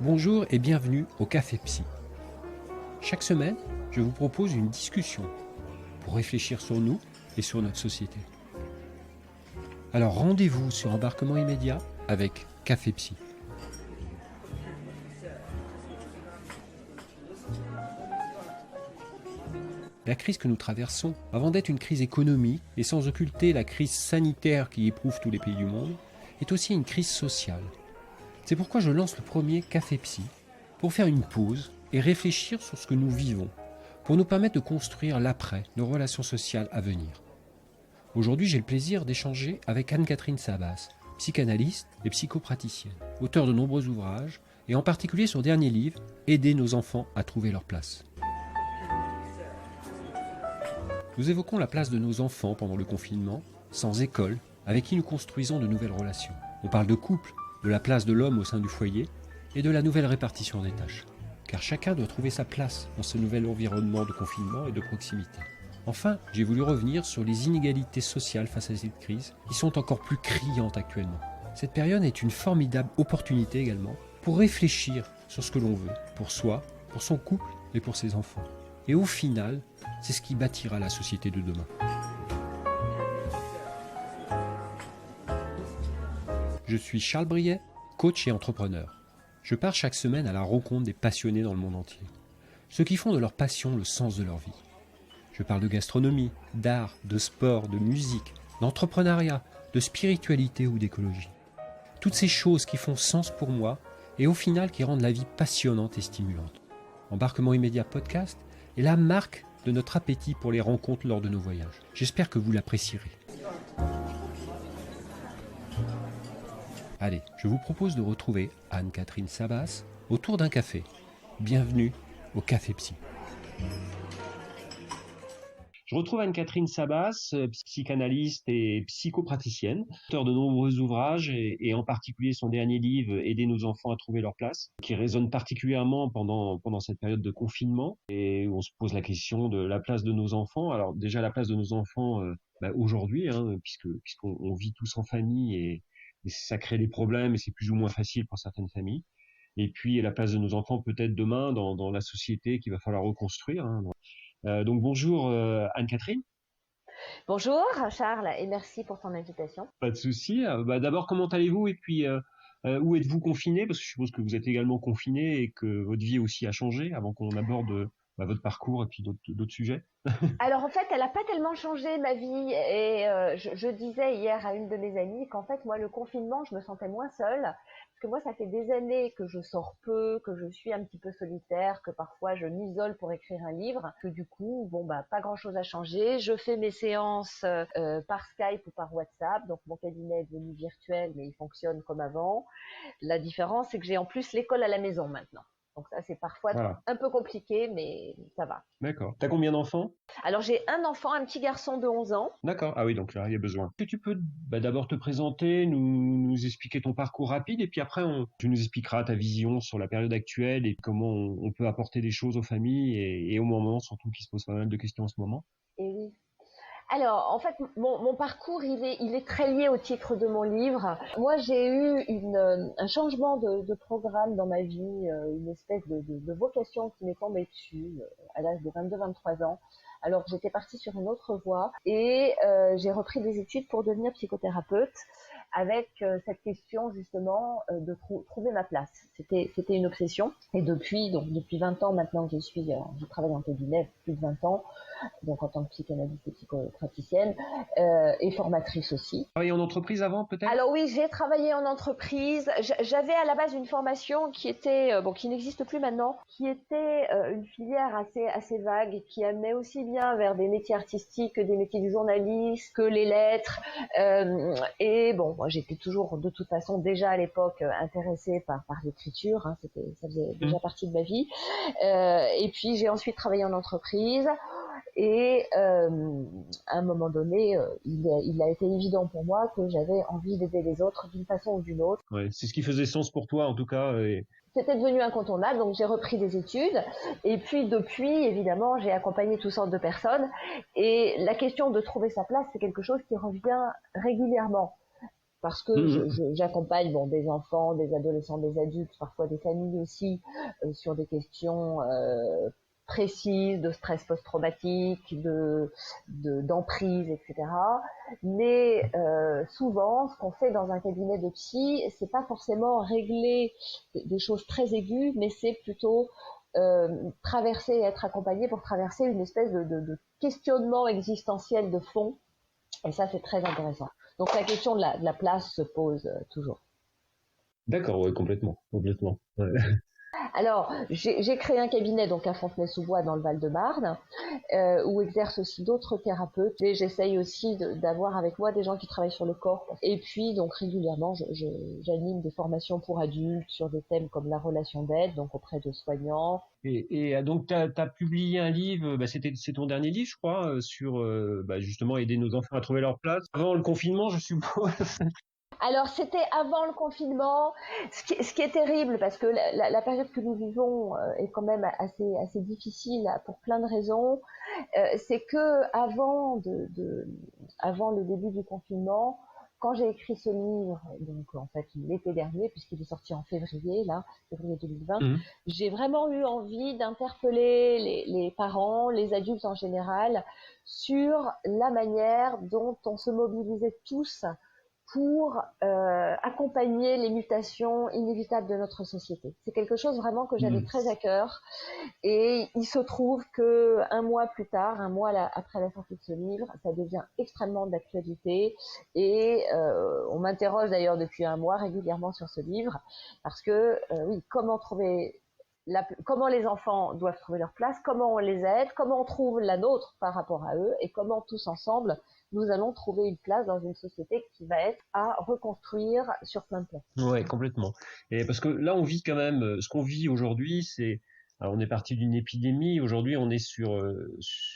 Bonjour et bienvenue au Café Psy. Chaque semaine, je vous propose une discussion pour réfléchir sur nous et sur notre société. Alors rendez-vous sur Embarquement Immédiat avec Café Psy. La crise que nous traversons, avant d'être une crise économique et sans occulter la crise sanitaire qui éprouve tous les pays du monde, est aussi une crise sociale. C'est pourquoi je lance le premier Café Psy, pour faire une pause et réfléchir sur ce que nous vivons, pour nous permettre de construire l'après, nos relations sociales à venir. Aujourd'hui, j'ai le plaisir d'échanger avec Anne-Catherine Sabas, psychanalyste et psychopraticienne, auteure de nombreux ouvrages, et en particulier son dernier livre, Aider nos enfants à trouver leur place. Nous évoquons la place de nos enfants pendant le confinement, sans école, avec qui nous construisons de nouvelles relations. On parle de couple, de la place de l'homme au sein du foyer et de la nouvelle répartition des tâches. Car chacun doit trouver sa place dans ce nouvel environnement de confinement et de proximité. Enfin, j'ai voulu revenir sur les inégalités sociales face à cette crise, qui sont encore plus criantes actuellement. Cette période est une formidable opportunité également pour réfléchir sur ce que l'on veut, pour soi, pour son couple et pour ses enfants. Et au final, c'est ce qui bâtira la société de demain. Je suis Charles Briet, coach et entrepreneur. Je pars chaque semaine à la rencontre des passionnés dans le monde entier. Ceux qui font de leur passion le sens de leur vie. Je parle de gastronomie, d'art, de sport, de musique, d'entrepreneuriat, de spiritualité ou d'écologie. Toutes ces choses qui font sens pour moi et au final qui rendent la vie passionnante et stimulante. Embarquement Immédiat Podcast est la marque de notre appétit pour les rencontres lors de nos voyages. J'espère que vous l'apprécierez. Allez, je vous propose de retrouver Anne-Catherine Sabas autour d'un café. Bienvenue au Café Psy. Je retrouve Anne-Catherine Sabas, psychanalyste et psychopraticienne, auteure de nombreux ouvrages et en particulier son dernier livre « Aider nos enfants à trouver leur place », qui résonne particulièrement pendant cette période de confinement et où on se pose la question de la place de nos enfants. Alors déjà la place de nos enfants aujourd'hui, puisqu'on vit tous en famille et ça crée des problèmes et c'est plus ou moins facile pour certaines familles. Et puis la place de nos enfants peut-être demain dans la société qu'il va falloir reconstruire. Donc bonjour Anne-Catherine. Bonjour Charles et merci pour ton invitation. Pas de souci. D'abord, comment allez-vous et puis où êtes-vous confiné? Parce que je suppose que vous êtes également confiné et que votre vie aussi a changé avant qu'on aborde votre parcours et puis d'autres sujets. Alors en fait, elle n'a pas tellement changé ma vie et je disais hier à une de mes amies qu'en fait moi le confinement je me sentais moins seule parce que moi ça fait des années que je sors peu, que je suis un petit peu solitaire, que parfois je m'isole pour écrire un livre, que du coup pas grand chose a changé. Je fais mes séances par Skype ou par WhatsApp, donc mon cabinet est devenu virtuel mais il fonctionne comme avant. La différence c'est que j'ai en plus l'école à la maison maintenant. Donc ça, c'est parfois un peu compliqué, mais ça va. D'accord. T'as combien d'enfants? Alors, j'ai un enfant, un petit garçon de 11 ans. D'accord. Ah oui, donc là, il y a besoin. Est-ce que tu peux d'abord te présenter, nous expliquer ton parcours rapide, et puis après, tu nous expliqueras ta vision sur la période actuelle et comment on peut apporter des choses aux familles et au moment, surtout, qui se pose pas mal de questions en ce moment. Et oui. Alors, en fait, mon parcours, il est très lié au titre de mon livre. Moi, j'ai eu un changement de programme dans ma vie, une espèce de vocation qui m'est tombée dessus à l'âge de 22-23 ans. Alors, j'étais partie sur une autre voie et j'ai repris des études pour devenir psychothérapeute avec cette question justement de trouver ma place. C'était une obsession. Et depuis 20 ans maintenant que je travaille en cabinet, plus de 20 ans, donc en tant que psychanalyste et psychopraticienne, et formatrice aussi. Travaillé en entreprise avant, peut-être? Alors oui, j'ai travaillé en entreprise. J'avais à la base une formation qui était, qui n'existe plus maintenant, qui était une filière assez vague, qui amenait aussi bien vers des métiers artistiques que des métiers du journaliste, que les lettres. Et moi, j'étais toujours, de toute façon, déjà à l'époque intéressée par l'écriture. Hein, ça faisait déjà partie de ma vie. Et puis j'ai ensuite travaillé en entreprise. Et à un moment donné, il a été évident pour moi que j'avais envie d'aider les autres d'une façon ou d'une autre. Ouais, c'est ce qui faisait sens pour toi en tout cas. C'était devenu incontournable, donc j'ai repris des études. Et puis depuis, évidemment, j'ai accompagné toutes sortes de personnes. Et la question de trouver sa place, c'est quelque chose qui revient régulièrement. parce que j'accompagne des enfants, des adolescents, des adultes, parfois des familles aussi, sur des questions précises de stress post-traumatique, d'emprise, etc. Mais souvent, ce qu'on fait dans un cabinet de psy, c'est pas forcément régler des choses très aiguës, mais c'est plutôt traverser, être accompagné pour traverser une espèce de questionnement existentiel de fond. Et ça, c'est très intéressant. Donc la question de la place se pose toujours. D'accord, ouais, complètement, complètement. Ouais. Alors, j'ai créé un cabinet donc à Fontenay-sous-Bois dans le Val-de-Marne, où exercent aussi d'autres thérapeutes. Et j'essaye aussi d'avoir avec moi des gens qui travaillent sur le corps. Et puis, donc régulièrement, j'anime des formations pour adultes sur des thèmes comme la relation d'aide, donc auprès de soignants. Et donc, tu as publié un livre, c'est ton dernier livre, je crois, sur justement aider nos enfants à trouver leur place. Avant le confinement, je suppose. Alors c'était avant le confinement, ce qui est terrible parce que la période que nous vivons est quand même assez difficile pour plein de raisons. C'est que avant le début du confinement, quand j'ai écrit ce livre, donc en fait l'été dernier, puisqu'il est sorti en février 2020, j'ai vraiment eu envie d'interpeller les parents, les adultes en général, sur la manière dont on se mobilisait tous pour accompagner les mutations inévitables de notre société. C'est quelque chose vraiment que j'avais très à cœur, et il se trouve que un mois plus tard, après la sortie de ce livre, ça devient extrêmement d'actualité, et on m'interroge d'ailleurs depuis un mois régulièrement sur ce livre, parce que oui, comment les enfants doivent trouver leur place, comment on les aide, comment on trouve la nôtre par rapport à eux, et comment tous ensemble nous allons trouver une place dans une société qui va être à reconstruire sur plein de plans. Ouais, complètement. Et parce que là, on vit quand même, ce qu'on vit aujourd'hui, alors on est parti d'une épidémie. Aujourd'hui, on est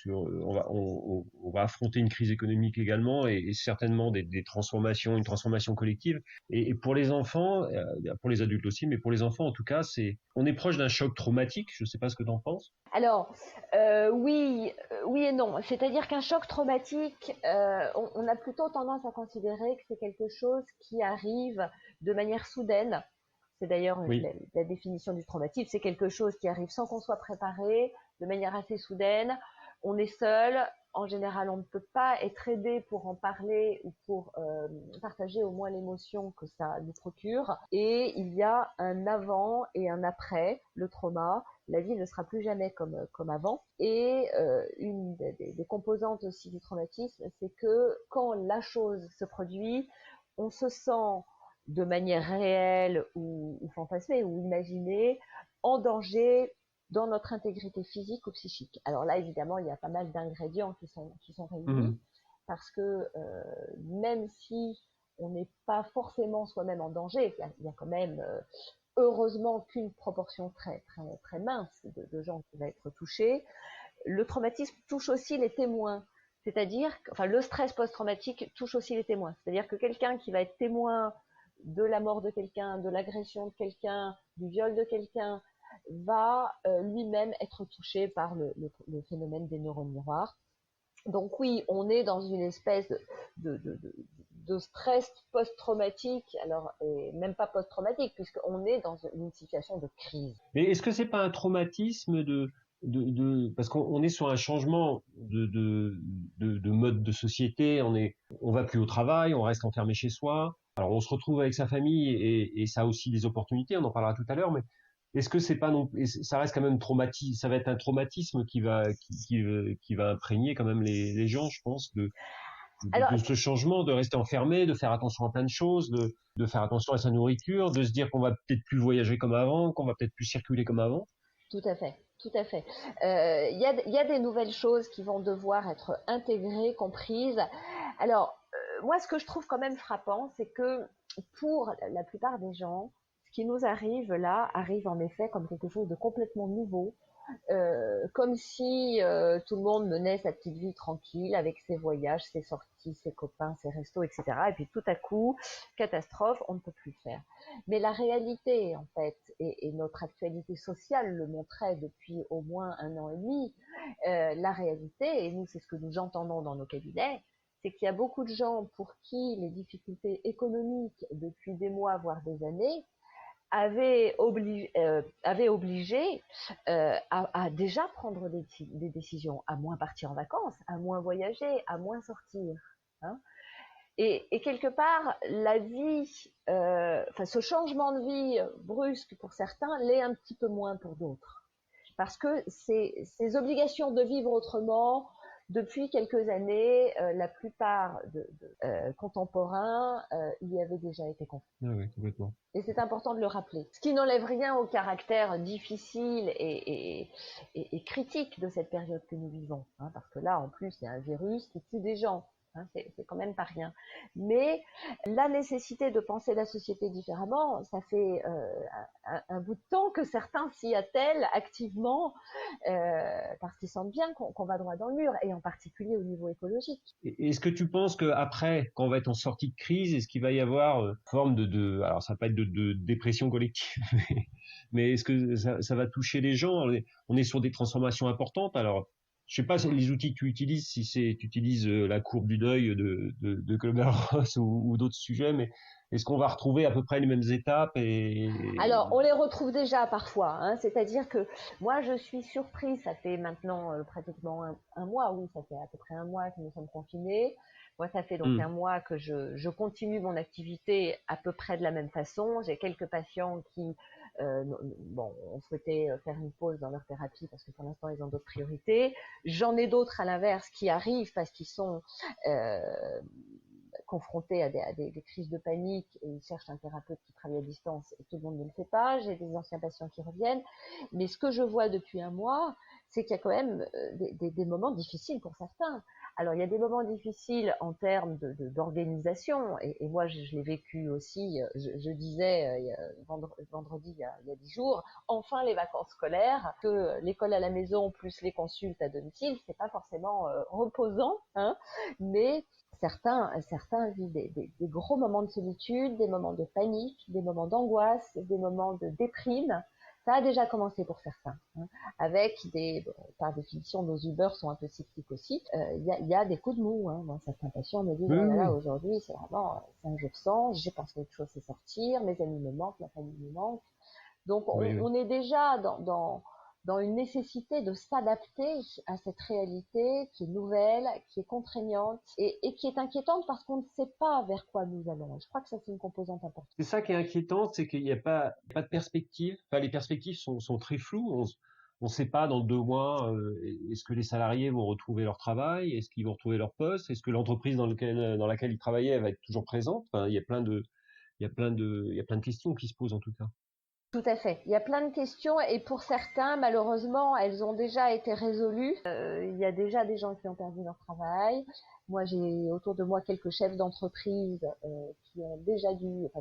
on va affronter une crise économique également, et certainement des transformations, une transformation collective. Et pour les enfants, pour les adultes aussi, mais pour les enfants en tout cas, on est proche d'un choc traumatique. Je sais pas ce que tu en penses. Alors, oui et non. C'est-à-dire qu'un choc traumatique, on a plutôt tendance à considérer que c'est quelque chose qui arrive de manière soudaine. C'est d'ailleurs la définition du traumatisme, c'est quelque chose qui arrive sans qu'on soit préparé, de manière assez soudaine. On est seul, en général on ne peut pas être aidé pour en parler ou pour partager au moins l'émotion que ça nous procure. Et il y a un avant et un après le trauma. La vie ne sera plus jamais comme avant. Et une des composantes aussi du traumatisme, c'est que quand la chose se produit, on se sent de manière réelle ou fantasmée ou imaginée, en danger dans notre intégrité physique ou psychique. Alors là, évidemment, il y a pas mal d'ingrédients qui sont réunis, parce que même si on n'est pas forcément soi-même en danger, il y a quand même heureusement qu'une proportion très très très mince de gens qui va être touchés. Le traumatisme touche aussi les témoins. C'est-à-dire, le stress post-traumatique touche aussi les témoins. C'est-à-dire que quelqu'un qui va être témoin de la mort de quelqu'un, de l'agression de quelqu'un, du viol de quelqu'un, va lui-même être touché par le phénomène des neurones miroirs. Donc oui, on est dans une espèce de stress post-traumatique, alors et même pas post-traumatique, puisqu'on est dans une situation de crise. Mais est-ce que c'est pas un traumatisme parce qu'on est sur un changement de mode de société, on va plus au travail, on reste enfermé chez soi. Alors on se retrouve avec sa famille, et ça a aussi des opportunités, on en parlera tout à l'heure, mais est-ce que c'est pas ça reste quand même ça va être un traumatisme qui va imprégner quand même les gens, je pense, de ce changement, de rester enfermé, de faire attention à plein de choses, de faire attention à sa nourriture, de se dire qu'on va peut-être plus voyager comme avant, qu'on va peut-être plus circuler comme avant. Tout à fait, tout à fait. Il y a des nouvelles choses qui vont devoir être intégrées, comprises. Alors, moi, ce que je trouve quand même frappant, c'est que pour la plupart des gens, ce qui nous arrive là arrive en effet comme quelque chose de complètement nouveau. Comme si tout le monde menait sa petite vie tranquille avec ses voyages, ses sorties, ses copains, ses restos, etc. Et puis tout à coup, catastrophe, on ne peut plus le faire. Mais la réalité, en fait, et notre actualité sociale le montrait depuis au moins 1 an et demi, la réalité, et nous c'est ce que nous entendons dans nos cabinets, c'est qu'il y a beaucoup de gens pour qui les difficultés économiques depuis des mois, voire des années, avaient obligé à déjà prendre des décisions, à moins partir en vacances, à moins voyager, à moins sortir. Hein. Et quelque part, la vie, ce changement de vie brusque pour certains l'est un petit peu moins pour d'autres. Parce que ces obligations de vivre autrement, depuis quelques années, la plupart contemporains y avaient déjà été confrontés. Ah oui, complètement. Et c'est important de le rappeler. Ce qui n'enlève rien au caractère difficile et critique de cette période que nous vivons. Hein, parce que là, en plus, il y a un virus qui tue des gens. Hein, c'est quand même pas rien. Mais la nécessité de penser la société différemment, ça fait un bout de temps que certains s'y attellent activement parce qu'ils sentent bien qu'on va droit dans le mur, et en particulier au niveau écologique. Est-ce que tu penses qu'après, quand on va être en sortie de crise, est-ce qu'il va y avoir une forme alors ça va pas être de dépression collective, mais est-ce que ça va toucher les gens? On est sur des transformations importantes. Alors, je sais pas les outils que tu utilises, si tu utilises la courbe du deuil de Kübler-Ross ou d'autres sujets, mais est-ce qu'on va retrouver à peu près les mêmes étapes Alors, on les retrouve déjà parfois, hein, c'est-à-dire que moi, je suis surprise, ça fait maintenant pratiquement un mois, oui, ça fait à peu près un mois que nous sommes confinés. Moi, ça fait donc un mois que je continue mon activité à peu près de la même façon. J'ai quelques patients qui ont souhaité faire une pause dans leur thérapie parce que pour l'instant, ils ont d'autres priorités. J'en ai d'autres à l'inverse qui arrivent parce qu'ils sont confrontés à des crises de panique et ils cherchent un thérapeute qui travaille à distance et tout le monde ne le fait pas. J'ai des anciens patients qui reviennent. Mais ce que je vois depuis un mois, c'est qu'il y a quand même des moments difficiles pour certains. Alors, il y a des moments difficiles en termes d'organisation, et moi, je l'ai vécu aussi. Je disais vendredi, il y a 10 jours, enfin les vacances scolaires, que l'école à la maison plus les consultes à domicile, c'est pas forcément reposant, hein, mais certains vivent des gros moments de solitude, des moments de panique, des moments d'angoisse, des moments de déprime. Ça a déjà commencé pour certains, hein, avec par définition, nos Uber sont un peu cycliques aussi. Il y a des coups de mou. Hein. Moi, certains patients me disent oh là là, aujourd'hui, c'est un jour sans. J'ai pensé qu'autre chose, c'est sortir. Mes amis me manquent, ma famille me manque. Donc, on est déjà dans une nécessité de s'adapter à cette réalité qui est nouvelle, qui est contraignante et qui est inquiétante parce qu'on ne sait pas vers quoi nous allons. Je crois que ça, c'est une composante importante. C'est ça qui est inquiétant, c'est qu'il n'y a pas de perspective. Enfin, les perspectives sont très floues. On ne sait pas dans 2 mois, est-ce que les salariés vont retrouver leur travail, est-ce qu'ils vont retrouver leur poste, est-ce que l'entreprise dans laquelle ils travaillaient va être toujours présente. Enfin, il y a plein de questions qui se posent en tout cas. Tout à fait. Il y a plein de questions et pour certains, malheureusement, elles ont déjà été résolues. Il y a déjà des gens qui ont perdu leur travail. Moi, j'ai autour de moi quelques chefs d'entreprise qui ont déjà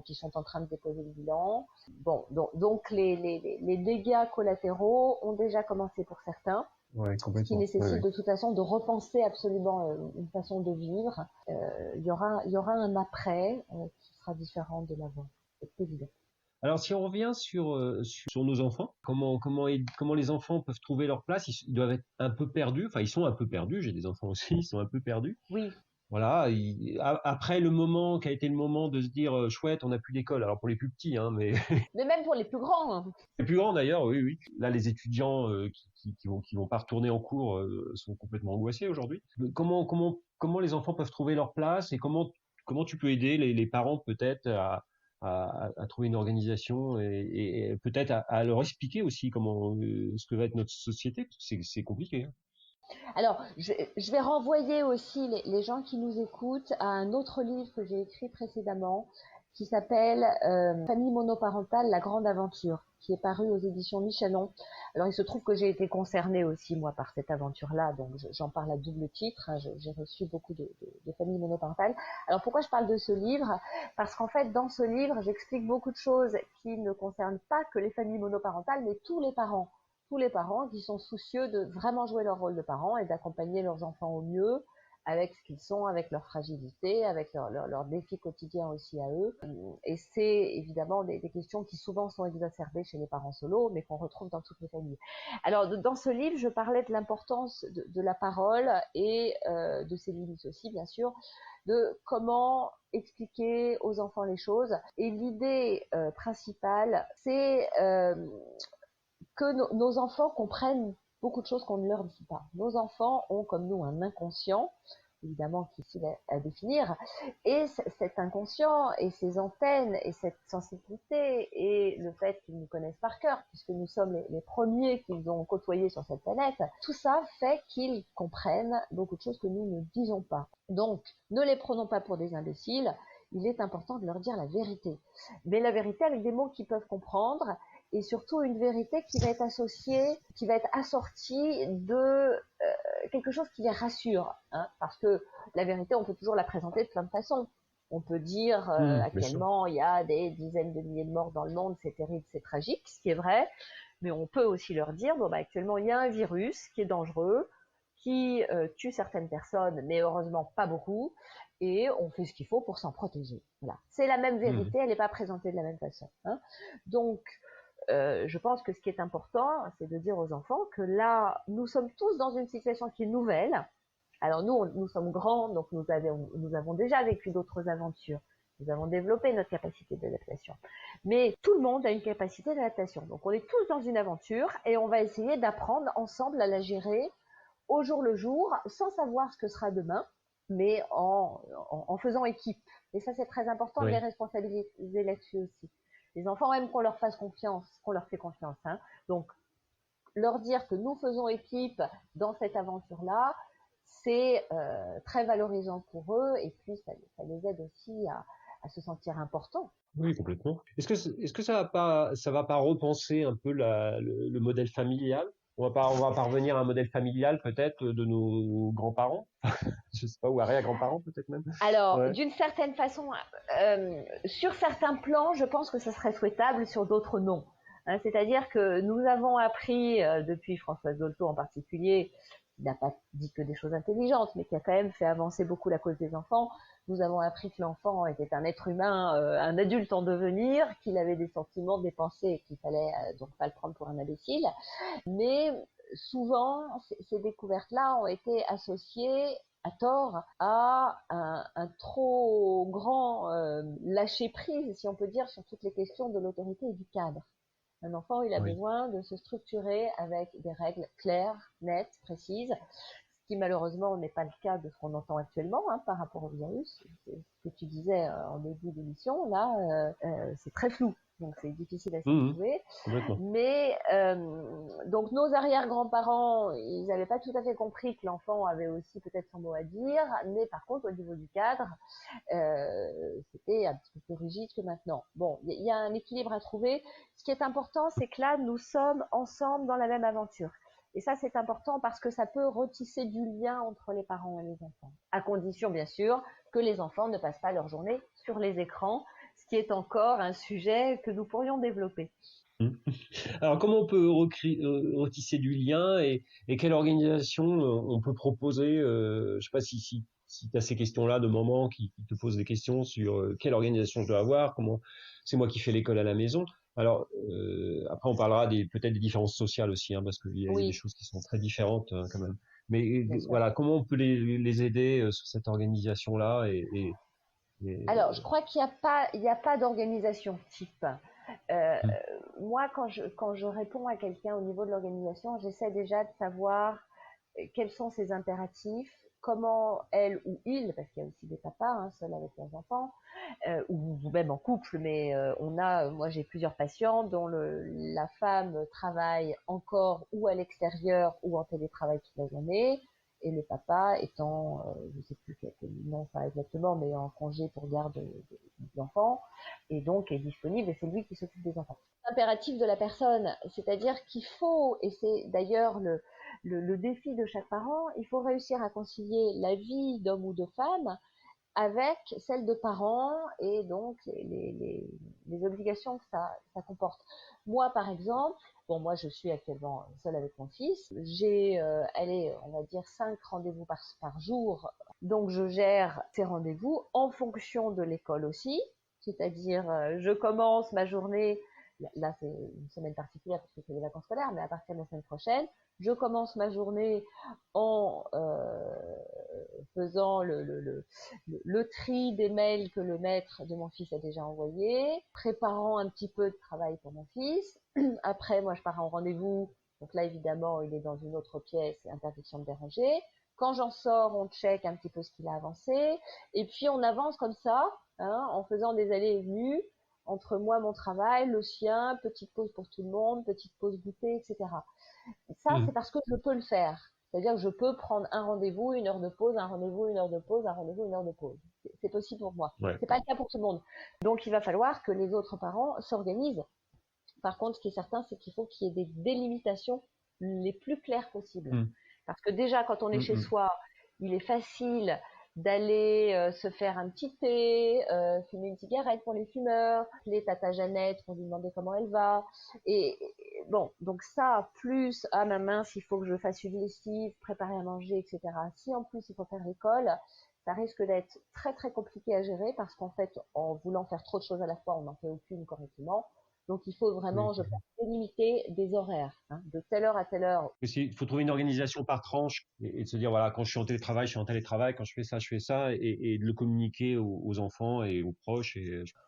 qui sont en train de déposer le bilan. Bon, donc les dégâts collatéraux ont déjà commencé pour certains. Ouais, ce qui nécessite de toute façon de repenser absolument une façon de vivre. Il y aura un après qui sera différent de l'avant. C'est évident. Alors, si on revient sur nos enfants, comment les enfants peuvent trouver leur place? Ils doivent être un peu perdus. Enfin, ils sont un peu perdus. J'ai des enfants aussi, ils sont un peu perdus. Oui. Voilà. Après le moment qui a été le moment de se dire chouette, on n'a plus d'école. Alors pour les plus petits, hein, mais mais même pour les plus grands. Hein. Les plus grands d'ailleurs, oui, oui. Là, les étudiants qui vont pas retourner en cours sont complètement angoissés aujourd'hui. Comment les enfants peuvent trouver leur place et comment tu peux aider les parents peut-être à trouver une organisation et peut-être à leur expliquer aussi comment ce que va être notre société, parce que c'est compliqué. Hein. Alors, je vais renvoyer aussi les gens qui nous écoutent à un autre livre que j'ai écrit précédemment qui s'appelle Famille monoparentale, la grande aventure, qui est paru aux éditions Michelon. Alors, il se trouve que j'ai été concernée aussi, moi, par cette aventure-là, donc j'en parle à double titre. Hein, j'ai reçu beaucoup de familles monoparentales. Alors, pourquoi je parle de ce livre? Parce qu'en fait, dans ce livre, j'explique beaucoup de choses qui ne concernent pas que les familles monoparentales, mais tous les parents qui sont soucieux de vraiment jouer leur rôle de parents et d'accompagner leurs enfants au mieux avec ce qu'ils sont, avec leur fragilité, avec leurs défis quotidiens aussi à eux. Et c'est évidemment des questions qui souvent sont exacerbées chez les parents solos, mais qu'on retrouve dans toutes les familles. Alors, dans ce livre, je parlais de l'importance de la parole et de ses limites aussi, bien sûr, de comment expliquer aux enfants les choses. Et l'idée principale, c'est que nos enfants comprennent beaucoup de choses qu'on ne leur dit pas. Nos enfants ont, comme nous, un inconscient, évidemment qui est difficile à définir, et cet inconscient et ces antennes et cette sensibilité et le fait qu'ils nous connaissent par cœur, puisque nous sommes les premiers qu'ils ont côtoyés sur cette planète, tout ça fait qu'ils comprennent beaucoup de choses que nous ne disons pas. Donc, ne les prenons pas pour des imbéciles, il est important de leur dire la vérité. Mais la vérité avec des mots qu'ils peuvent comprendre, et surtout une vérité qui va être associée, qui va être assortie de quelque chose qui les rassure, hein, parce que la vérité, on peut toujours la présenter de plein de façons. On peut dire actuellement, il y a des dizaines de milliers de morts dans le monde, c'est terrible, c'est tragique, ce qui est vrai, mais on peut aussi leur dire, bon, bah, actuellement, il y a un virus qui est dangereux, qui tue certaines personnes, mais heureusement pas beaucoup, et on fait ce qu'il faut pour s'en protéger. Voilà. C'est la même vérité, elle n'est pas présentée de la même façon. Hein. Donc, je pense que ce qui est important, c'est de dire aux enfants que là, nous sommes tous dans une situation qui est nouvelle. Alors nous sommes grands, donc nous avons déjà vécu d'autres aventures. Nous avons développé notre capacité d'adaptation. Mais tout le monde a une capacité d'adaptation. Donc on est tous dans une aventure et on va essayer d'apprendre ensemble à la gérer au jour le jour, sans savoir ce que sera demain, mais en faisant équipe. Et ça, c'est très important de les responsabiliser là-dessus aussi. Les enfants aiment qu'on leur fasse confiance, qu'on leur fait confiance. Hein. Donc, leur dire que nous faisons équipe dans cette aventure-là, c'est très valorisant pour eux et puis ça les aide aussi à se sentir importants. Oui, complètement. Est-ce que ça va pas repenser un peu le modèle familial? On va pas revenir à un modèle familial peut-être de nos grands-parents, je sais pas, ou arrière-grands-parents peut-être même. Alors, d'une certaine façon, sur certains plans, je pense que ce serait souhaitable, sur d'autres non. Hein, c'est-à-dire que nous avons appris, depuis Françoise Dolto en particulier, qui n'a pas dit que des choses intelligentes, mais qui a quand même fait avancer beaucoup la cause des enfants, nous avons appris que l'enfant était un être humain, un adulte en devenir, qu'il avait des sentiments, des pensées, et qu'il fallait donc pas le prendre pour un imbécile. Mais souvent, ces découvertes-là ont été associées à tort à un trop grand lâcher-prise, si on peut dire, sur toutes les questions de l'autorité et du cadre. Un enfant, il a besoin de se structurer avec des règles claires, nettes, précises, ce qui malheureusement n'est pas le cas de ce qu'on entend actuellement par rapport au virus. Ce que tu disais en début d'émission, là, c'est très flou. Donc c'est difficile à s'y trouver. Mais donc nos arrière-grands-parents, ils n'avaient pas tout à fait compris que l'enfant avait aussi peut-être son mot à dire, mais par contre au niveau du cadre, c'était un petit peu plus rigide que maintenant. Bon, il y a un équilibre à trouver. Ce qui est important, c'est que là, nous sommes ensemble dans la même aventure. Et ça, c'est important parce que ça peut retisser du lien entre les parents et les enfants. À condition, bien sûr, que les enfants ne passent pas leur journée sur les écrans, ce qui est encore un sujet que nous pourrions développer. Alors, comment on peut retisser du lien et quelle organisation on peut proposer je sais pas si tu as ces questions-là de mamans qui te posent des questions sur quelle organisation je dois avoir, comment c'est moi qui fais l'école à la maison. Alors, après, on parlera peut-être des différences sociales aussi, hein, parce qu'il y a des choses qui sont très différentes quand même. Mais voilà, comment on peut les aider sur cette organisation-là Alors, je crois qu'il n'y a pas d'organisation type. Moi, quand je réponds à quelqu'un au niveau de l'organisation, j'essaie déjà de savoir quels sont ses impératifs, comment elle ou il, parce qu'il y a aussi des papas seuls avec leurs enfants, ou même en couple, mais moi j'ai plusieurs patients dont la femme travaille encore ou à l'extérieur ou en télétravail toute la journée, et le papa étant, je ne sais plus quel nom ça exactement, mais en congé pour garde d'enfants, et donc est disponible, et c'est lui qui s'occupe des enfants. L'impératif de la personne, c'est-à-dire qu'il faut, et c'est d'ailleurs le défi de chaque parent, il faut réussir à concilier la vie d'homme ou de femme avec celle de parents et donc les obligations que ça comporte. Moi, par exemple, moi je suis actuellement seule avec mon fils, j'ai, on va dire 5 rendez-vous par jour Donc je gère ces rendez-vous en fonction de l'école aussi, c'est-à-dire je commence ma journée, là c'est une semaine particulière parce que c'est les vacances scolaires, mais à partir de la semaine prochaine, je commence ma journée en faisant le tri des mails que le maître de mon fils a déjà envoyés, préparant un petit peu de travail pour mon fils. Après, moi je pars en rendez-vous, donc là évidemment il est dans une autre pièce, interdiction de déranger. Quand j'en sors, on check un petit peu ce qu'il a avancé. Et puis, on avance comme ça, hein, en faisant des allées et venues entre moi, mon travail, le sien, petite pause pour tout le monde, petite pause goûter, etc. Ça, c'est parce que je peux le faire. C'est-à-dire que je peux prendre un rendez-vous, une heure de pause, un rendez-vous, une heure de pause, un rendez-vous, une heure de pause. C'est possible pour moi. Ouais. C'est pas le cas pour tout le monde. Donc, il va falloir que les autres parents s'organisent. Par contre, ce qui est certain, c'est qu'il faut qu'il y ait des délimitations les plus claires possibles. Parce que déjà, quand on est chez soi, il est facile d'aller se faire un petit thé, fumer une cigarette pour les fumeurs, appeler Tata Jeannette pour lui demander comment elle va. Et bon, donc ça, plus, ah ma mince, il faut que je fasse une lessive, préparer à manger, etc. Si en plus il faut faire l'école, ça risque d'être très très compliqué à gérer parce qu'en fait, en voulant faire trop de choses à la fois, on n'en fait aucune correctement. Donc il faut vraiment, je pense, délimiter des horaires, hein, de telle heure à telle heure. Il faut trouver une organisation par tranche et de se dire, voilà, quand je suis en télétravail, je suis en télétravail, quand je fais ça, et de le communiquer aux enfants et aux proches.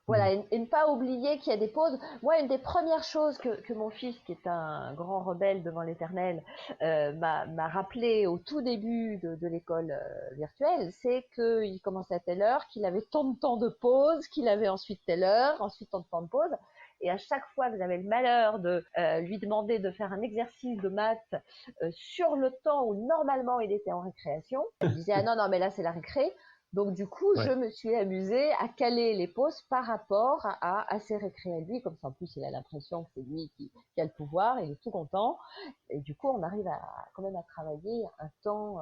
Voilà, et ne pas oublier qu'il y a des pauses. Moi, une des premières choses que mon fils, qui est un grand rebelle devant l'éternel, m'a rappelé au tout début de l'école virtuelle, c'est qu'il commençait à telle heure, qu'il avait tant de temps de pause, qu'il avait ensuite telle heure, ensuite tant de temps de pause. Et à chaque fois que j'avais le malheur de lui demander de faire un exercice de maths sur le temps où normalement il était en récréation, il me disait ah non mais là c'est la récré. Donc du coup je me suis amusée à caler les pauses par rapport à ses récrés à lui, comme ça en plus il a l'impression que c'est lui qui a le pouvoir, il est tout content. Et du coup on arrive quand même à travailler un temps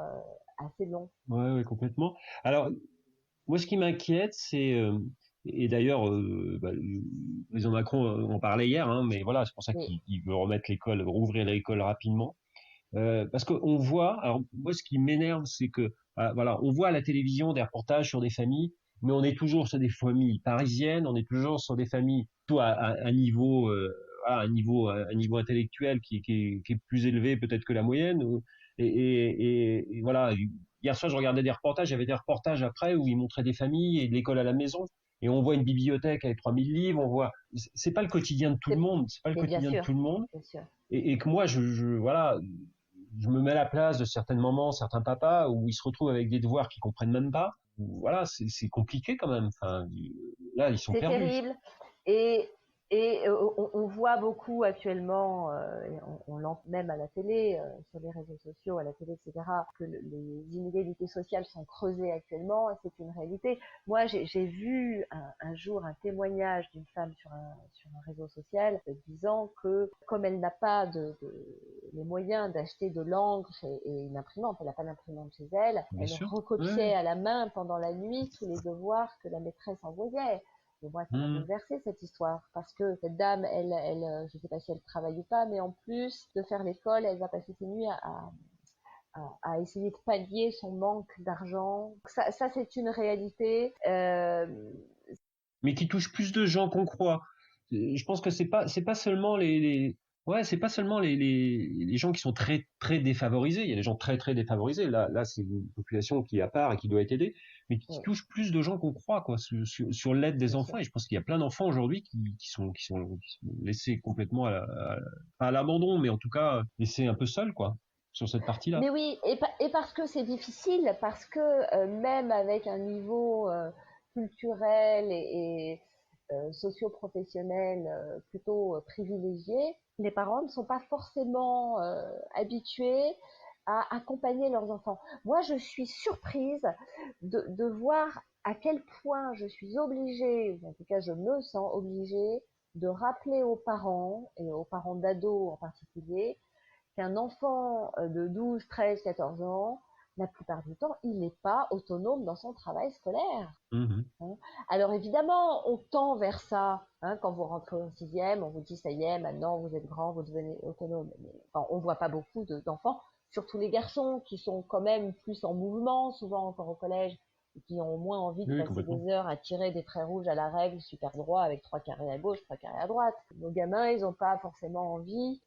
assez long. Ouais, complètement. Alors moi ce qui m'inquiète c'est et d'ailleurs, le président Macron en parlait hier, hein, mais voilà, c'est pour ça qu'il veut remettre l'école, rouvrir l'école rapidement, parce qu'on voit. Alors moi, ce qui m'énerve, c'est que voilà, on voit à la télévision des reportages sur des familles, mais on est toujours sur des familles parisiennes, on est toujours sur des familles tout à un niveau, voilà, un niveau intellectuel qui est plus élevé peut-être que la moyenne. Et voilà. Hier soir, je regardais des reportages. Il y avait des reportages après où ils montraient des familles et de l'école à la maison. Et on voit une bibliothèque avec 3000 livres, on voit, c'est pas le quotidien de tout le monde, c'est pas le quotidien de tout le monde. Et que moi, voilà, je me mets à la place de certaines mamans, certains papas, où ils se retrouvent avec des devoirs qu'ils comprennent même pas. Voilà, c'est compliqué quand même. Enfin, là, ils sont perdus. C'est terrible. Et on voit beaucoup actuellement, on l'entend même à la télé, sur les réseaux sociaux, à la télé, etc., que les inégalités sociales sont creusées actuellement, et c'est une réalité. Moi, j'ai vu un jour un témoignage d'une femme sur un réseau social disant que comme elle n'a pas les moyens d'acheter de l'encre et une imprimante, elle n'a pas d'imprimante chez elle, elle recopiait à la main pendant la nuit tous les devoirs que la maîtresse envoyait. Et moi, ça m'a bouleversée cette histoire, parce que cette dame, elle, je sais pas si elle travaille ou pas, mais en plus de faire l'école, elle va passer ses nuits à essayer de pallier son manque d'argent. Ça c'est une réalité. Mais qui touche plus de gens qu'on croit. Je pense que c'est pas seulement c'est pas seulement les gens qui sont très très défavorisés. Il y a des gens très très défavorisés. Là, c'est une population qui est à part et qui doit être aidée, mais qui touche plus de gens qu'on croit, quoi, sur l'aide des enfants. Et je pense qu'il y a plein d'enfants aujourd'hui qui sont laissés complètement à l'abandon, mais en tout cas laissés un peu seuls, quoi, sur cette partie-là. Mais oui, et parce que c'est difficile, parce que même avec un niveau culturel et socio-professionnel plutôt privilégié, les parents ne sont pas forcément habitués à accompagner leurs enfants. Moi, je suis surprise de voir à quel point je suis obligée, ou en tout cas je me sens obligée, de rappeler aux parents, et aux parents d'ados en particulier, qu'un enfant de 12, 13, 14 ans, la plupart du temps, il n'est pas autonome dans son travail scolaire. Alors évidemment, on tend vers ça. Quand vous rentrez en 6e, on vous dit ça y est, maintenant vous êtes grand, vous devenez autonome. Mais on ne voit pas beaucoup d'enfants surtout les garçons qui sont quand même plus en mouvement, souvent encore au collège, et qui ont moins envie de Oui, passer complètement. des heures à tirer des traits rouges à la règle super droit avec 3 carrés à gauche, 3 carrés à droite. Nos gamins, ils n'ont pas forcément envie,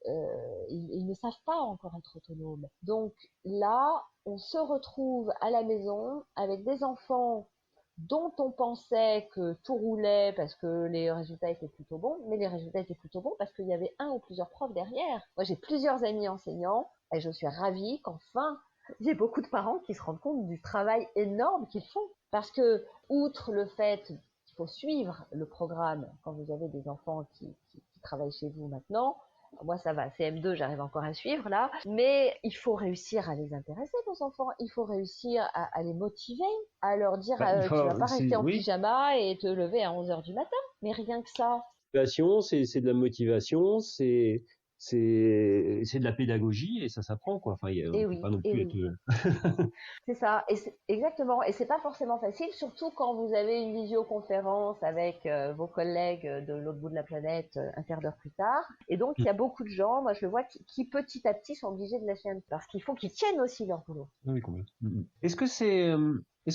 ils ne savent pas encore être autonomes. Donc là, on se retrouve à la maison avec des enfants dont on pensait que tout roulait parce que les résultats étaient plutôt bons, mais les résultats étaient plutôt bons parce qu'il y avait un ou plusieurs profs derrière. Moi, j'ai plusieurs amis enseignants et je suis ravie qu'enfin, j'ai beaucoup de parents qui se rendent compte du travail énorme qu'ils font. Parce que, outre le fait qu'il faut suivre le programme quand vous avez des enfants qui travaillent chez vous maintenant, moi ça va, CM2, j'arrive encore à suivre là, mais il faut réussir à les intéresser, nos enfants, il faut réussir à les motiver, à leur dire Bah, tu vas pas rester en oui, pyjama et te lever à 11 heures du matin, mais rien que ça. motivation, c'est de la motivation, c'est de la pédagogie et ça s'apprend quoi. Enfin, on Et peut oui, pas non et plus oui. être. C'est ça, et exactement, et c'est pas forcément facile, surtout quand vous avez une visioconférence avec vos collègues de l'autre bout de la planète un quart d'heure plus tard, et donc il y a beaucoup de gens, moi je le vois, qui petit à petit sont obligés de lâcher un peu, parce qu'il faut qu'ils tiennent aussi leur boulot. Oui, complètement. Est-ce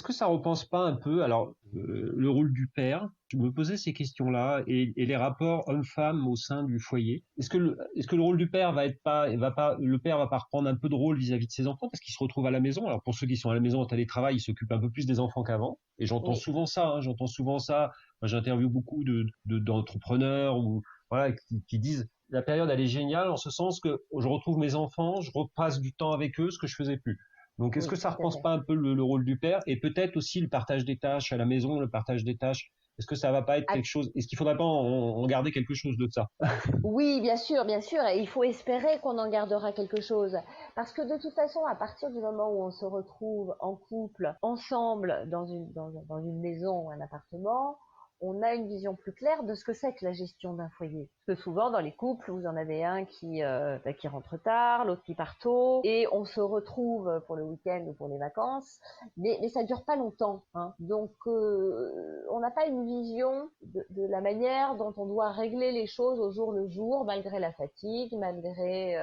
que ça repense pas un peu, alors, le rôle du père? Je me posais ces questions-là et les rapports hommes-femmes au sein du foyer. Est-ce que le rôle du père le père va pas reprendre un peu de rôle vis-à-vis de ses enfants parce qu'il se retrouve à la maison? Alors pour ceux qui sont à la maison en télétravail, ils s'occupent un peu plus des enfants qu'avant. Et Oui, j'entends souvent ça. Moi, j'interviewe beaucoup d'entrepreneurs ou voilà qui disent la période elle est géniale en ce sens que je retrouve mes enfants, je repasse du temps avec eux, ce que je faisais plus. Donc, est-ce que oui, ça tout à repense fait. pas un peu le rôle du père et peut-être aussi le partage des tâches à la maison, le partage des tâches? Est-ce que ça va pas être Ah, quelque chose? Est-ce qu'il faudrait pas en garder quelque chose de ça? oui, bien sûr, et il faut espérer qu'on en gardera quelque chose. Parce que de toute façon, à partir du moment où on se retrouve en couple, ensemble, dans une maison ou un appartement, on a une vision plus claire de ce que c'est que la gestion d'un foyer. Parce que souvent, dans les couples, vous en avez un qui rentre tard, l'autre qui part tôt, et on se retrouve pour le week-end ou pour les vacances, mais ça dure pas longtemps, hein. Donc, on n'a pas une vision de la manière dont on doit régler les choses au jour le jour, malgré la fatigue, malgré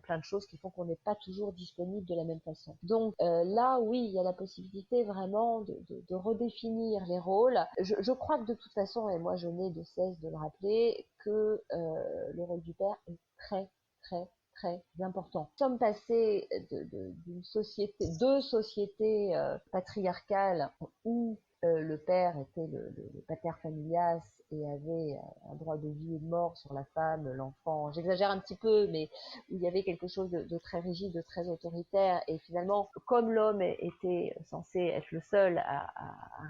plein de choses qui font qu'on n'est pas toujours disponible de la même façon. Donc là, oui, il y a la possibilité vraiment de redéfinir les rôles. Je crois que de toute façon, et moi je n'ai de cesse de le rappeler, que le rôle du père est très, très, très important. Nous sommes passés d'une société, deux sociétés patriarcales où le père était le pater familias et avait un droit de vie et de mort sur la femme, l'enfant. J'exagère un petit peu, mais où il y avait quelque chose de très rigide, de très autoritaire. Et finalement, comme l'homme était censé être le seul à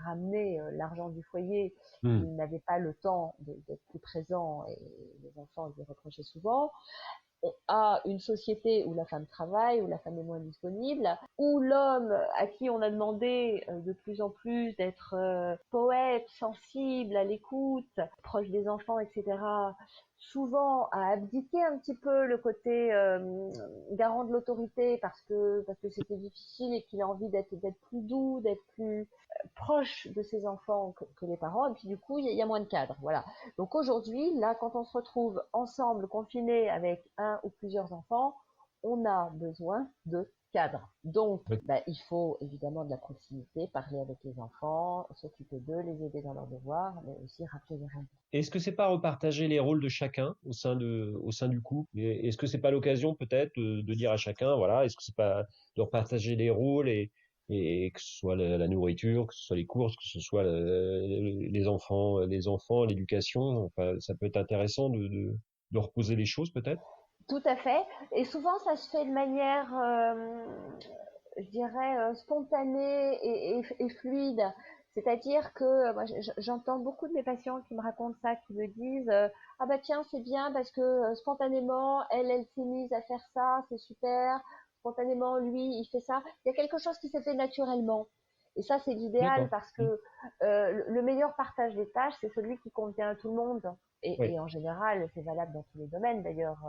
ramener l'argent du foyer, Hmm. il n'avait pas le temps d'être plus présent et les enfants lui reprochaient souvent. On a une société où la femme travaille, où la femme est moins disponible, où l'homme à qui on a demandé de plus en plus d'être poète, sensible, à l'écoute, proche des enfants, etc., souvent a abdiqué un petit peu le côté garant de l'autorité parce que c'était difficile et qu'il a envie d'être plus doux, d'être plus proche de ses enfants que les parents, et puis du coup il y a moins de cadres, voilà. Donc aujourd'hui, là, quand on se retrouve ensemble, confinés avec un ou plusieurs enfants, on a besoin de cadres. Donc, il faut évidemment de la proximité, parler avec les enfants, s'occuper d'eux, les aider dans leurs devoirs, mais aussi rappeler les règles. Est-ce que c'est pas repartager les rôles de chacun au sein du couple? Et est-ce que c'est pas l'occasion peut-être de dire à chacun, voilà, est-ce que c'est pas de repartager les rôles et que ce soit la nourriture, que ce soit les courses, que ce soit les enfants, l'éducation, enfin, ça peut être intéressant de reposer les choses peut-être? Tout à fait. Et souvent, ça se fait de manière, je dirais, spontanée et fluide. C'est-à-dire que moi, j'entends beaucoup de mes patients qui me racontent ça, qui me disent ah bah tiens, c'est bien parce que spontanément, elle s'est mise à faire ça, c'est super. Spontanément, lui, il fait ça. Il y a quelque chose qui s'est fait naturellement. Et ça, c'est l'idéal D'accord. parce que le meilleur partage des tâches, c'est celui qui convient à tout le monde. Oui. Et en général, c'est valable dans tous les domaines d'ailleurs.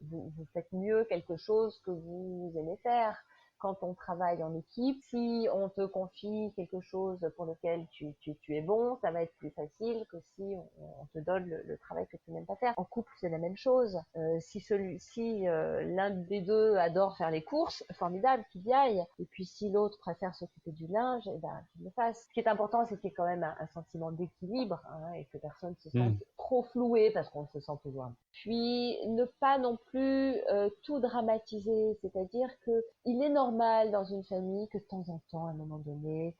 Vous faites mieux quelque chose que vous aimez faire. quand on travaille en équipe, si on te confie quelque chose pour lequel tu es bon, ça va être plus facile que si on te donne le travail que tu n'aimes pas faire. En couple, c'est la même chose. Si l'un des deux adore faire les courses, formidable, qu'il y aille. Et puis si l'autre préfère s'occuper du linge, eh ben, qu'il le fasse. Ce qui est important, c'est qu'il y ait quand même un sentiment d'équilibre, hein, et que personne se sente trop floué parce qu'on se sent toujours. Puis ne pas non plus tout dramatiser, c'est-à-dire que il est normal dans une famille que de temps en temps, à un moment donné,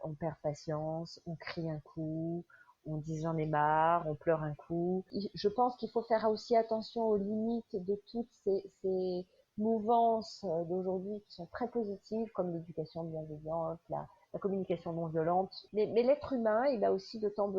on perd patience, on crie un coup, on dit j'en ai marre, on pleure un coup. Je pense qu'il faut faire aussi attention aux limites de toutes ces mouvances d'aujourd'hui qui sont très positives, comme l'éducation bienveillante, la communication non violente. Mais l'être humain, il a aussi de temps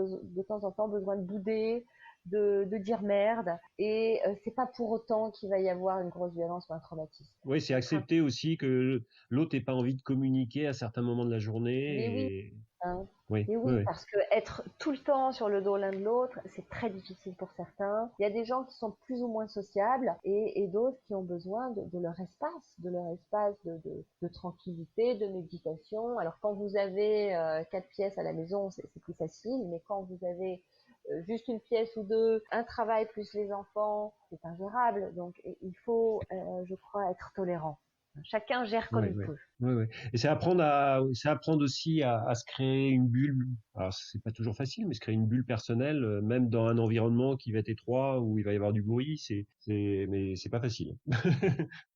en temps besoin de bouder, de dire merde, et c'est pas pour autant qu'il va y avoir une grosse violence ou un traumatisme. Oui, c'est accepter aussi que l'autre n'ait pas envie de communiquer à certains moments de la Mais oui, journée. hein. Oui, Et oui, oui, oui. parce que être tout le temps sur le dos l'un de l'autre, c'est très difficile pour certains. Il y a des gens qui sont plus ou moins sociables et d'autres qui ont besoin de leur espace, de tranquillité, de méditation. Alors quand vous avez 4 pièces à la maison, c'est plus facile, mais quand vous avez juste une pièce ou deux, un travail plus les enfants, c'est ingérable. Donc il faut, je crois, être tolérant. Chacun gère comme Oui, il oui. peut. Oui, oui. Et c'est apprendre aussi à se créer une bulle. Alors, c'est pas toujours facile, mais se créer une bulle personnelle, même dans un environnement qui va être étroit, où il va y avoir du bruit, mais c'est pas facile.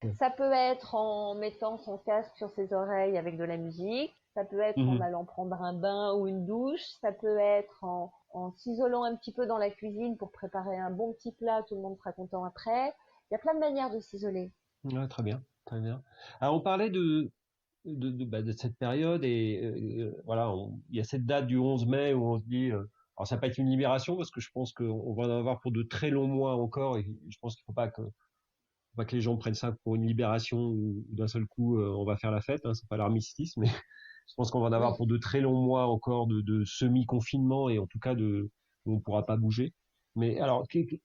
Ouais. Ça peut être en mettant son casque sur ses oreilles avec de la musique, ça peut être en Mhm. allant prendre un bain ou une douche, ça peut être en s'isolant un petit peu dans la cuisine pour préparer un bon petit plat, tout le monde sera content après. Il y a plein de manières de s'isoler. Ouais, très bien, très bien. Alors, on parlait de cette période et voilà, il y a cette date du 11 mai où on se dit, alors ça va pas être une libération parce que je pense qu'on va en avoir pour de très longs mois encore et je pense qu'il faut pas que les gens prennent ça pour une libération ou d'un seul coup on va faire la fête, hein, c'est pas l'armistice, mais je pense qu'on va en avoir Oui. pour de très longs mois encore de semi-confinement et en tout cas où on pourra pas bouger. Mais alors, je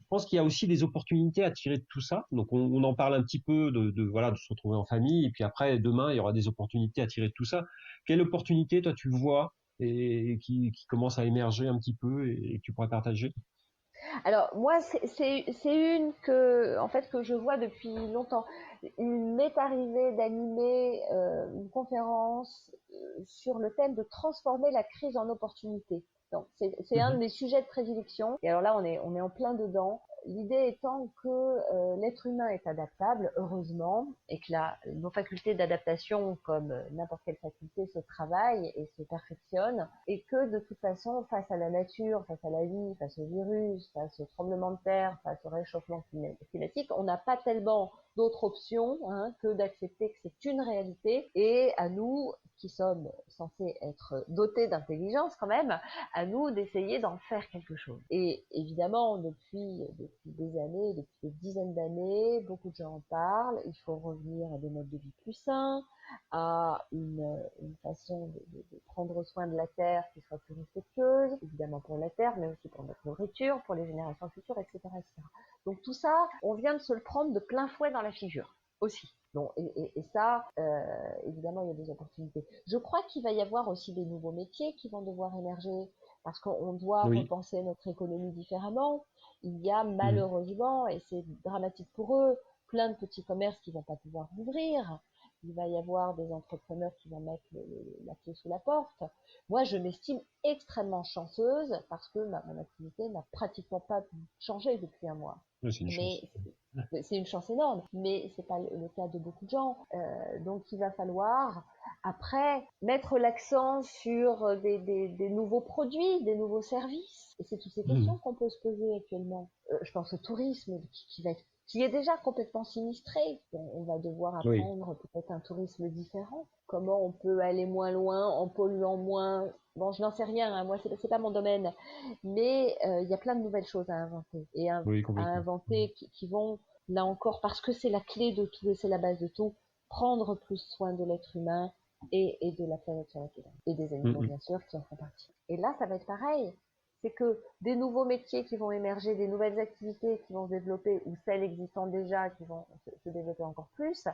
pense qu'il y a aussi des opportunités à tirer de tout ça. Donc on en parle un petit peu voilà de se retrouver en famille et puis après demain il y aura des opportunités à tirer de tout ça. Quelle opportunité toi tu vois et qui commence à émerger un petit peu et que tu pourrais partager? Alors moi, c'est une que en fait que je vois depuis longtemps. Il m'est arrivé d'animer une conférence sur le thème de transformer la crise en opportunité. Donc c'est un de Mhm. mes sujets de prédilection. Et alors là, on est en plein dedans. L'idée étant que l'être humain est adaptable, heureusement, et que nos facultés d'adaptation, comme n'importe quelle faculté, se travaillent et se perfectionnent, et que de toute façon, face à la nature, face à la vie, face au virus, face au tremblement de terre, face au réchauffement climatique, on n'a pas tellement d'autres options, hein, que d'accepter que c'est une réalité, et à nous, qui sommes censés être dotés d'intelligence quand même, à nous d'essayer d'en faire quelque chose. Et évidemment, depuis des années, depuis des dizaines d'années, beaucoup de gens en parlent. Il faut revenir à des modes de vie plus sains, à une façon de prendre soin de la terre qui soit plus respectueuse, évidemment pour la terre, mais aussi pour notre nourriture, pour les générations futures, etc., etc. Donc tout ça, on vient de se le prendre de plein fouet dans la figure aussi. Bon, et ça, évidemment, il y a des opportunités. Je crois qu'il va y avoir aussi des nouveaux métiers qui vont devoir émerger parce qu'on doit Oui. repenser notre économie différemment. Il y a Mhm. malheureusement, et c'est dramatique pour eux, plein de petits commerces qui vont pas pouvoir ouvrir. Il va y avoir des entrepreneurs qui vont mettre la clé sous la porte. Moi, je m'estime extrêmement chanceuse parce que mon activité n'a pratiquement pas changé depuis un mois. Ouais, c'est une Mais chance. c'est une chance énorme, mais c'est pas le cas de beaucoup de gens. Donc il va falloir après mettre l'accent sur des nouveaux produits, des nouveaux services. Et c'est toutes ces questions Mhm. qu'on peut se poser actuellement. Je pense au tourisme qui est déjà complètement sinistré. On va devoir Oui. apprendre peut-être un tourisme différent. Comment on peut aller moins loin en polluant moins. Bon, je n'en sais rien, hein, moi c'est pas mon domaine, mais il y a plein de nouvelles choses à inventer et à Oui, complètement. inventer qui vont là encore parce que c'est la clé de tout et c'est la base de tout, prendre plus soin de l'être humain et de la planète sur laquelle et des animaux Mhm. bien sûr qui en font partie. Et là ça va être pareil. C'est que des nouveaux métiers qui vont émerger, des nouvelles activités qui vont se développer ou celles existantes déjà qui vont se développer encore plus,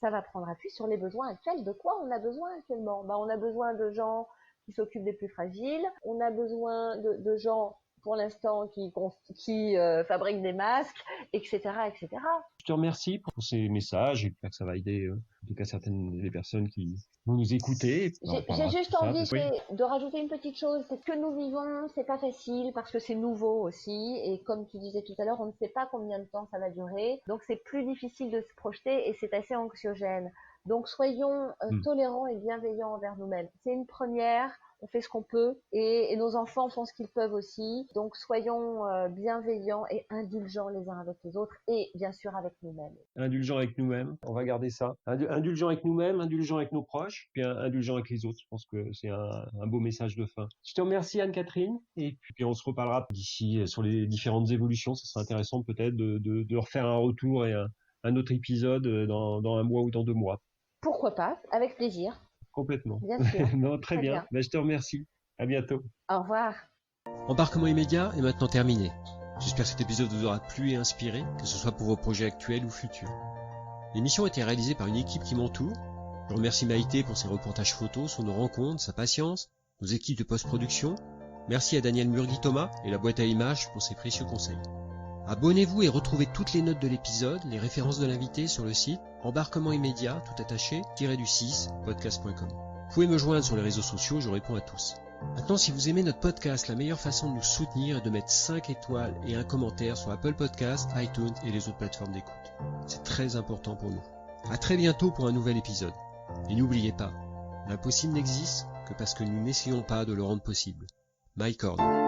ça va prendre appui sur les besoins actuels. De quoi on a besoin actuellement? On a besoin de gens qui s'occupent des plus fragiles, on a besoin de gens pour l'instant qui fabriquent des masques, etc., etc. Je te remercie pour ces messages, j'espère que ça va aider en tout cas certaines des personnes qui vont nous écouter. J'ai juste envie de rajouter une petite chose, c'est que nous vivons, c'est pas facile parce que c'est nouveau aussi, et comme tu disais tout à l'heure, on ne sait pas combien de temps ça va durer, donc c'est plus difficile de se projeter et c'est assez anxiogène. Donc soyons tolérants et bienveillants envers nous-mêmes. C'est une première, on fait ce qu'on peut et nos enfants font ce qu'ils peuvent aussi. Donc soyons bienveillants et indulgents les uns avec les autres et bien sûr avec nous-mêmes. Indulgents avec nous-mêmes, on va garder ça. Indulgents avec nous-mêmes, indulgents avec nos proches, puis indulgents avec les autres. Je pense que c'est un beau message de fin. Je te remercie Anne-Catherine et puis on se reparlera d'ici sur les différentes évolutions. Ça sera intéressant peut-être de refaire un retour et un autre épisode dans un mois ou dans 2 mois. Pourquoi pas, avec plaisir. Complètement. Bien sûr. Non, très bien. Ben, je te remercie. À bientôt. Au revoir. Embarquement immédiat est maintenant terminé. J'espère que cet épisode vous aura plu et inspiré, que ce soit pour vos projets actuels ou futurs. L'émission a été réalisée par une équipe qui m'entoure. Je remercie Maïté pour ses reportages photos sur nos rencontres, sa patience, nos équipes de post-production. Merci à Daniel Murgui-Thomas et la boîte à images pour ses précieux conseils. Abonnez-vous et retrouvez toutes les notes de l'épisode, les références de l'invité sur le site embarquement immédiat, tout attaché, -du6, podcast.com. Vous pouvez me joindre sur les réseaux sociaux, je réponds à tous. Maintenant, si vous aimez notre podcast, la meilleure façon de nous soutenir est de mettre 5 étoiles et un commentaire sur Apple Podcasts, iTunes et les autres plateformes d'écoute. C'est très important pour nous. À très bientôt pour un nouvel épisode. Et n'oubliez pas, l'impossible n'existe que parce que nous n'essayons pas de le rendre possible. Mike Horn.